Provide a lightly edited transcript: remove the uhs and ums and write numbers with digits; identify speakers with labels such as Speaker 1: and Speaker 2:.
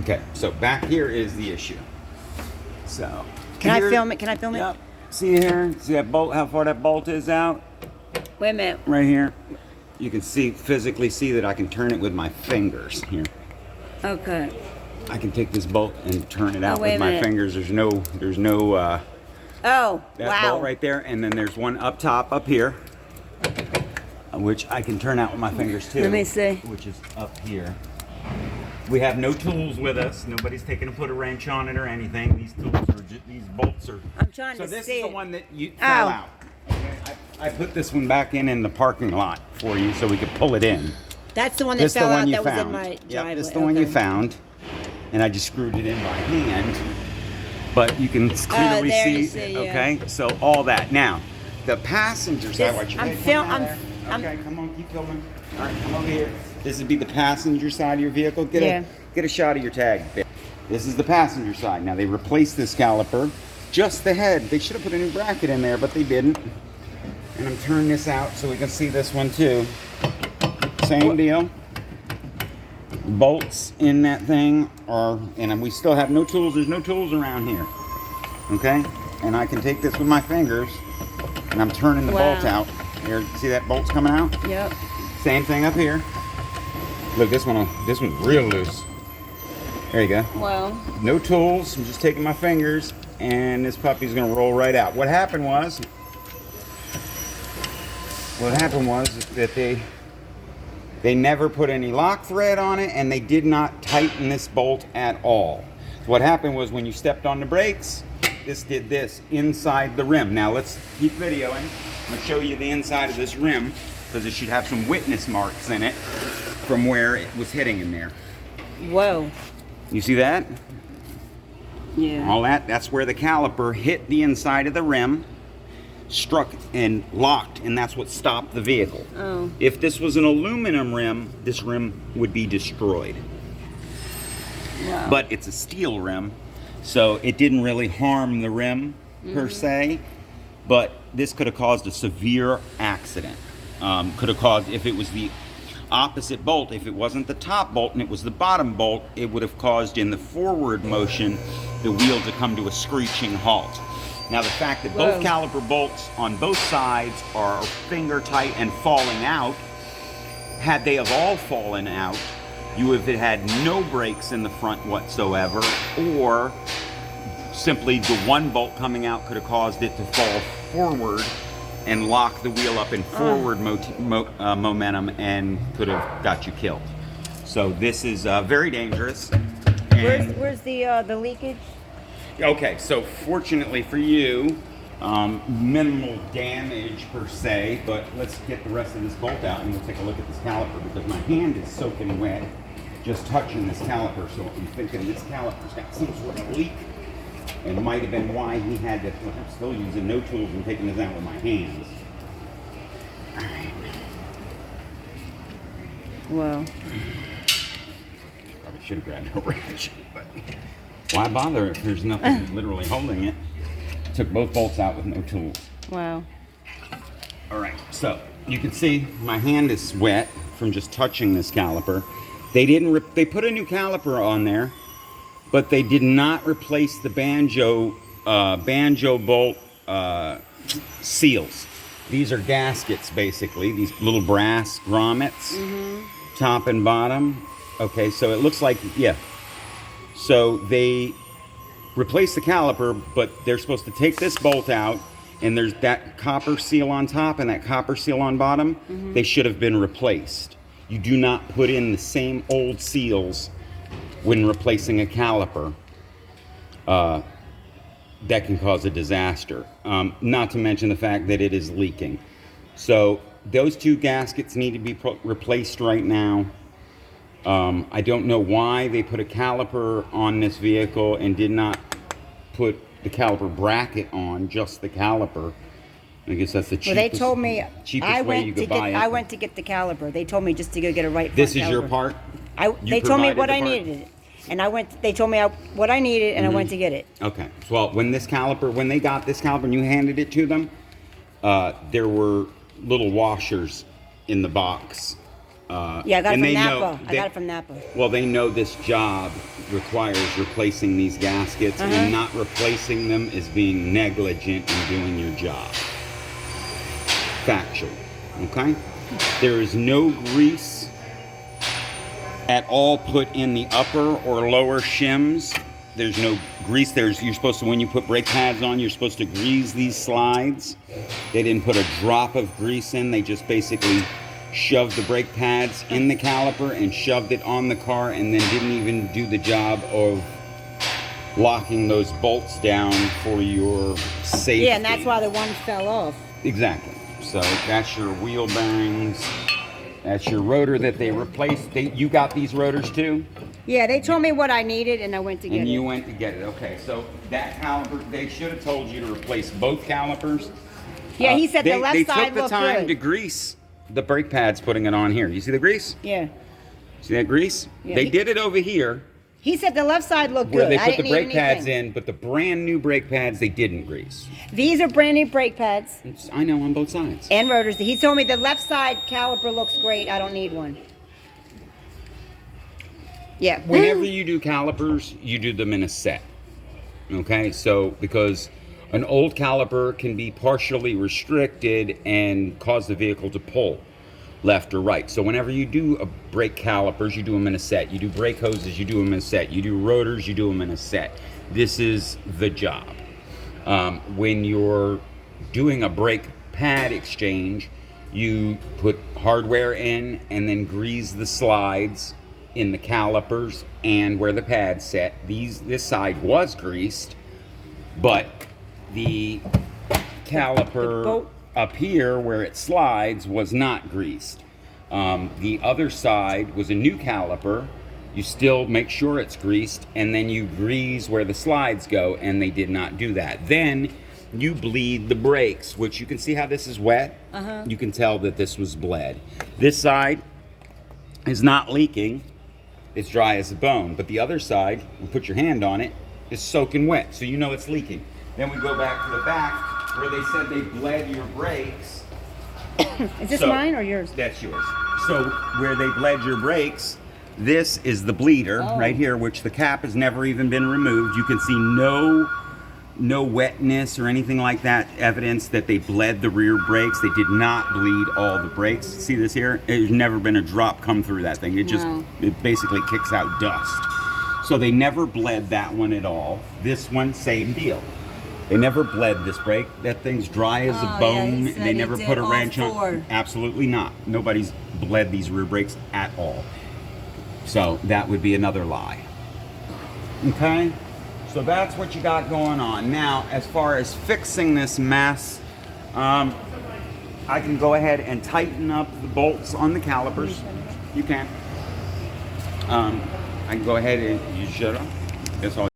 Speaker 1: Okay, so back here is the issue. So
Speaker 2: Can I film it? Can I film
Speaker 1: Yep.
Speaker 2: it?
Speaker 1: See here? See that bolt? How far that bolt is out?
Speaker 2: Wait a minute.
Speaker 1: Right here. You can physically see that I can turn it with my fingers here.
Speaker 2: Okay.
Speaker 1: I can take this bolt and turn it out
Speaker 2: wait
Speaker 1: with
Speaker 2: a
Speaker 1: my
Speaker 2: minute.
Speaker 1: fingers. There's no
Speaker 2: Oh,
Speaker 1: that
Speaker 2: wow.
Speaker 1: bolt right there, and then there's one up top up here, which I can turn out with my fingers too.
Speaker 2: Let me see.
Speaker 1: Which is up here. We have no tools with us. Nobody's taken to put a wrench on it or anything. These tools are these bolts are.
Speaker 2: I'm trying
Speaker 1: so
Speaker 2: to
Speaker 1: this
Speaker 2: see
Speaker 1: is the
Speaker 2: it.
Speaker 1: one that you fell out. Okay? I put this one back in the parking lot for you so we could pull it in.
Speaker 2: That's the one that
Speaker 1: This
Speaker 2: fell
Speaker 1: the one
Speaker 2: out
Speaker 1: you
Speaker 2: that
Speaker 1: found.
Speaker 2: was in my driveway.
Speaker 1: Yep, this is the one you
Speaker 2: Okay.
Speaker 1: found, and I just screwed it in by hand. But you can clearly
Speaker 2: there you
Speaker 1: see.
Speaker 2: see, yeah.
Speaker 1: Okay, so all that now. The passenger side. Watch your
Speaker 2: I'm
Speaker 1: head
Speaker 2: film-
Speaker 1: coming out
Speaker 2: I'm-
Speaker 1: there.
Speaker 2: I'm-
Speaker 1: Okay, come on, keep filming. All right, come over here. This would be the passenger side of your vehicle. Get a shot of your tag. This is the passenger side. Now they replaced this caliper, just the head. They should have put a new bracket in there, but they didn't. And I'm turning this out so we can see this one too. Same deal. Bolts in that thing and we still have no tools. There's no tools around here. Okay? And I can take this with my fingers and I'm turning the bolt out. Here, see that bolt's coming out?
Speaker 2: Yep.
Speaker 1: Same thing up here. Look, this one's real loose. There you go.
Speaker 2: Well.
Speaker 1: No tools. I'm just taking my fingers and this puppy's gonna roll right out. What happened was that they never put any lock thread on it and they did not tighten this bolt at all. So what happened was when you stepped on the brakes, this did this inside the rim. Now let's keep videoing. I'm gonna show you the inside of this rim because it should have some witness marks in it from where it was hitting in there.
Speaker 2: Whoa.
Speaker 1: You see that?
Speaker 2: Yeah.
Speaker 1: All that's where the caliper hit the inside of the rim, struck and locked, and that's what stopped the vehicle.
Speaker 2: Oh.
Speaker 1: If this was an aluminum rim, this rim would be destroyed.
Speaker 2: Wow.
Speaker 1: But it's a steel rim, so it didn't really harm the rim per se, but this could have caused a severe accident. Could have caused, if it was the opposite bolt, if it wasn't the top bolt and it was the bottom bolt, it would have caused in the forward motion the wheel to come to a screeching halt. Now the fact that both caliper bolts on both sides are finger tight and falling out, had they have all fallen out, you would have had no brakes in the front whatsoever, or simply the one bolt coming out could have caused it to fall forward and lock the wheel up in forward momentum and could have got you killed. So this is very dangerous. And
Speaker 2: Where's the leakage?
Speaker 1: okay, so fortunately for you, minimal damage per se, but let's get the rest of this bolt out and we'll take a look at this caliper because my hand is soaking wet just touching this caliper, so I'm thinking this caliper's got some sort of leak. And it might have been why he had to, I'm still using no tools and taking this out with my hands. All right.
Speaker 2: Well.
Speaker 1: Probably should have grabbed a wrench, but why bother if there's nothing literally holding it? Took both bolts out with no tools.
Speaker 2: Wow.
Speaker 1: All right, so you can see my hand is wet from just touching this caliper. They didn't, they put a new caliper on there, but they did not replace the banjo bolt seals. These are gaskets, basically. These little brass grommets, top and bottom. Okay, so it looks like, yeah. So they replaced the caliper, but they're supposed to take this bolt out, and there's that copper seal on top and that copper seal on bottom. They should have been replaced. You do not put in the same old seals when replacing a caliper. That can cause a disaster. Not to mention the fact that it is leaking. So those two gaskets need to be replaced right now. I don't know why they put a caliper on this vehicle and did not put the caliper bracket on, just the caliper. I guess that's the cheapest,
Speaker 2: Well, they told me
Speaker 1: way you could buy it.
Speaker 2: I went to get the caliper. They told me just to go get a right front
Speaker 1: This is
Speaker 2: caliper.
Speaker 1: your part?
Speaker 2: They told me
Speaker 1: provided
Speaker 2: what
Speaker 1: the
Speaker 2: I
Speaker 1: part?
Speaker 2: needed, and I went. They told me what I needed, and I went to get it.
Speaker 1: Okay. Well, when they got this caliper and you handed it to them, there were little washers in the box
Speaker 2: Yeah, I got it
Speaker 1: and
Speaker 2: from
Speaker 1: they
Speaker 2: Napa.
Speaker 1: know-
Speaker 2: I got it from Napa.
Speaker 1: Well, they know this job requires replacing these gaskets, and not replacing them is being negligent in doing your job. Factual. Okay? There is no grease at all put in the upper or lower shims. There's no grease. You're supposed to, when you put brake pads on, you're supposed to grease these slides. They didn't put a drop of grease in. They just basically shoved the brake pads in the caliper and shoved it on the car, and then didn't even do the job of locking those bolts down for your safety.
Speaker 2: Yeah, and that's why the one fell off.
Speaker 1: Exactly. So that's your wheel bearings. That's your rotor that they replaced. You got these rotors too?
Speaker 2: Yeah, they told me what I needed, and I went to get it.
Speaker 1: And you went to get it. Okay, so that caliper, they should have told you to replace both calipers.
Speaker 2: Yeah, he said the left
Speaker 1: they
Speaker 2: side
Speaker 1: took the
Speaker 2: looked
Speaker 1: time
Speaker 2: good.
Speaker 1: to grease the brake pads, putting it on here. You see the grease?
Speaker 2: Yeah.
Speaker 1: See that grease?
Speaker 2: Yeah,
Speaker 1: They did it over here
Speaker 2: He said the left side looked
Speaker 1: where
Speaker 2: good.
Speaker 1: they
Speaker 2: I
Speaker 1: put the
Speaker 2: didn't
Speaker 1: brake
Speaker 2: need
Speaker 1: pads
Speaker 2: anything.
Speaker 1: in, but the brand new brake pads they didn't grease.
Speaker 2: These are brand new brake pads
Speaker 1: I know, on both sides.
Speaker 2: and rotors. He told me the left side caliper looks great. I don't need one. Yeah.
Speaker 1: Whenever you do calipers, you do them in a set. Okay, so because an old caliper can be partially restricted and cause the vehicle to pull left or right. So whenever you do a brake calipers, you do them in a set. You do brake hoses, you do them in a set. You do rotors, you do them in a set. This is the job. When you're doing a brake pad exchange, you put hardware in and then grease the slides in the calipers and where the pads set. This side was greased, but the caliper
Speaker 2: bolt.
Speaker 1: up here where it slides was not greased. The other side was a new caliper. You still make sure it's greased, and then you grease where the slides go, and they did not do that. Then you bleed the brakes, which you can see how this is wet. You can tell that this was bled. This side is not leaking. It's dry as a bone. But the other side, you put your hand on it, is soaking wet, so you know it's leaking. Then we go back to the back where they said they bled your brakes.
Speaker 2: Is this
Speaker 1: So,
Speaker 2: mine or yours?
Speaker 1: That's yours. So where they bled your brakes, this is the bleeder right here, which the cap has never even been removed. You can see no wetness or anything like that, evidence that they bled the rear brakes. They did not bleed all the brakes. See this here? There's never been a drop come through that thing. It basically kicks out dust. So they never bled that one at all. This one, same deal. They never bled this brake. That thing's dry as a bone.
Speaker 2: he said
Speaker 1: They
Speaker 2: he
Speaker 1: never
Speaker 2: did
Speaker 1: put a
Speaker 2: all
Speaker 1: wrench on.
Speaker 2: four.
Speaker 1: Absolutely not. Nobody's bled these rear brakes at all. So that would be another lie. Okay? So that's what you got going on. Now, as far as fixing this mess, I can go ahead and tighten up the bolts on the calipers. You can. I can go ahead and you shut up. That's all.